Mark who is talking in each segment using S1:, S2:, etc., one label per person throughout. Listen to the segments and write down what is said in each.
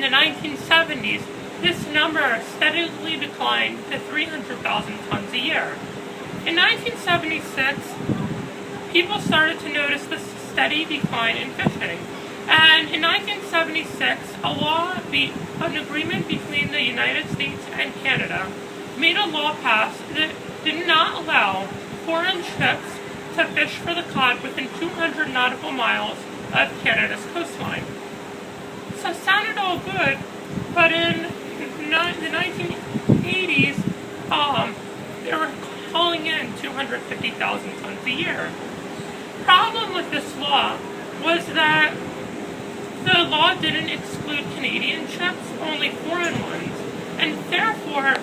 S1: the 1970s, this number steadily declined to 300,000 tons a year. In 1976, people started to notice the steady decline in fishing. And in 1976, an agreement between the United States and Canada made a law passed that did not allow foreign ships to fish for the cod within 200 nautical miles of Canada's coastline. So it sounded all good, but in the 1980s, they were hauling in 250,000 tons a year. The problem with this law was that the law didn't exclude Canadian ships, only foreign ones, and therefore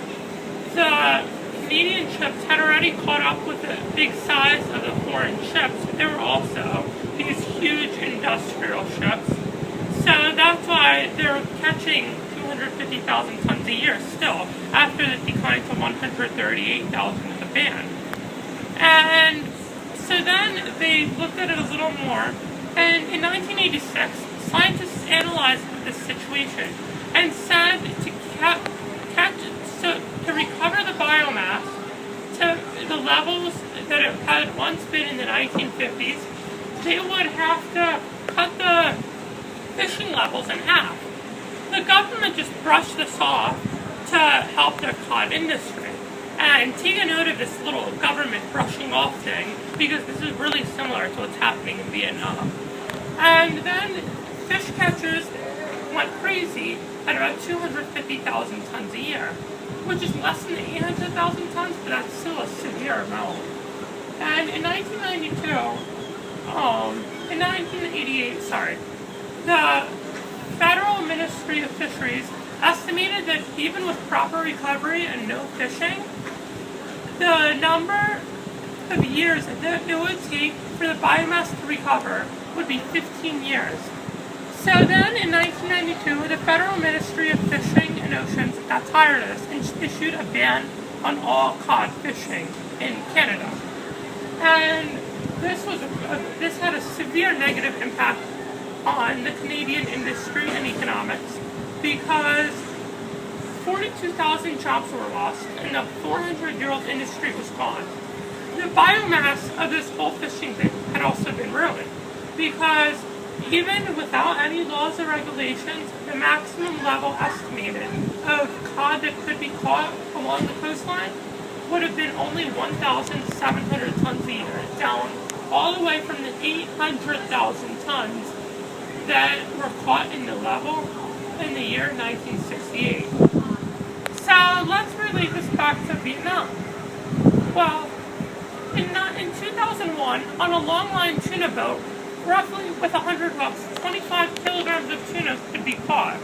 S1: the Canadian ships had already caught up with the big size of the foreign ships. There were also these huge industrial ships, so that's why they're catching 250,000 tons a year still, after the decline to 138,000 with the ban. And so then they looked at it a little more, and in 1986, scientists analyzed this situation and said to recover the biomass to the levels that it had once been in the 1950s, they would have to cut the fishing levels in half. The government just brushed this off to help their cod industry. And take a note of this little government brushing off thing, because this is really similar to what's happening in Vietnam. And then fish catchers went crazy at about 250,000 tons a year, which is less than 800,000 tons, but that's still a severe amount. And in 1988, the Federal Ministry of Fisheries estimated that even with proper recovery and no fishing, the number of years that it would take for the biomass to recover would be 15 years. So then in 1992, the Federal Ministry of Fishing and Oceans got tired of this and issued a ban on all cod fishing in Canada. And this had a severe negative impact on the Canadian industry and economics, because 42,000 jobs were lost and the 400-year-old industry was gone. The biomass of this whole fishing thing had also been ruined, because even without any laws or regulations, the maximum level estimated of cod that could be caught along the coastline would have been only 1,700 tons a year, down all the way from the 800,000 tons that were caught in the level in the year 1968. So let's relate this back to Vietnam. Well, in 2001, on a longline tuna boat, roughly with 100 hooks, 25 kilograms of tuna could be caught.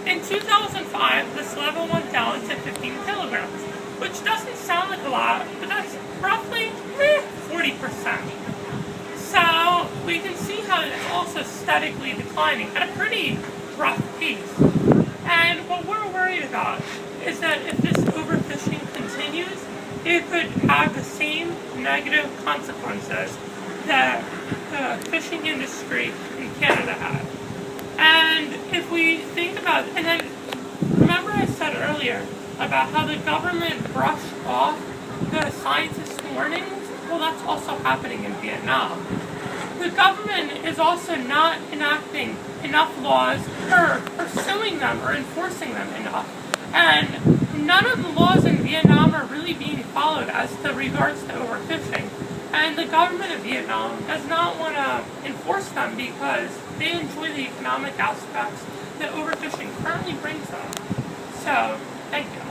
S1: In 2005, this level went down to 15 kilograms, which doesn't sound like a lot, but that's roughly 40%. So we can see how it's also steadily declining at a pretty rough pace. And what we're worried about is that if this overfishing continues, it could have the same negative consequences that the fishing industry in Canada had. And if we think about, and then remember I said earlier about how the government brushed off the scientists' warnings? Well, that's also happening in Vietnam. The government is also not enacting enough laws or pursuing them or enforcing them enough. And none of the laws in Vietnam are really being followed as to regards to overfishing. And the government of Vietnam does not want to enforce them because they enjoy the economic aspects that overfishing currently brings them. So, thank you.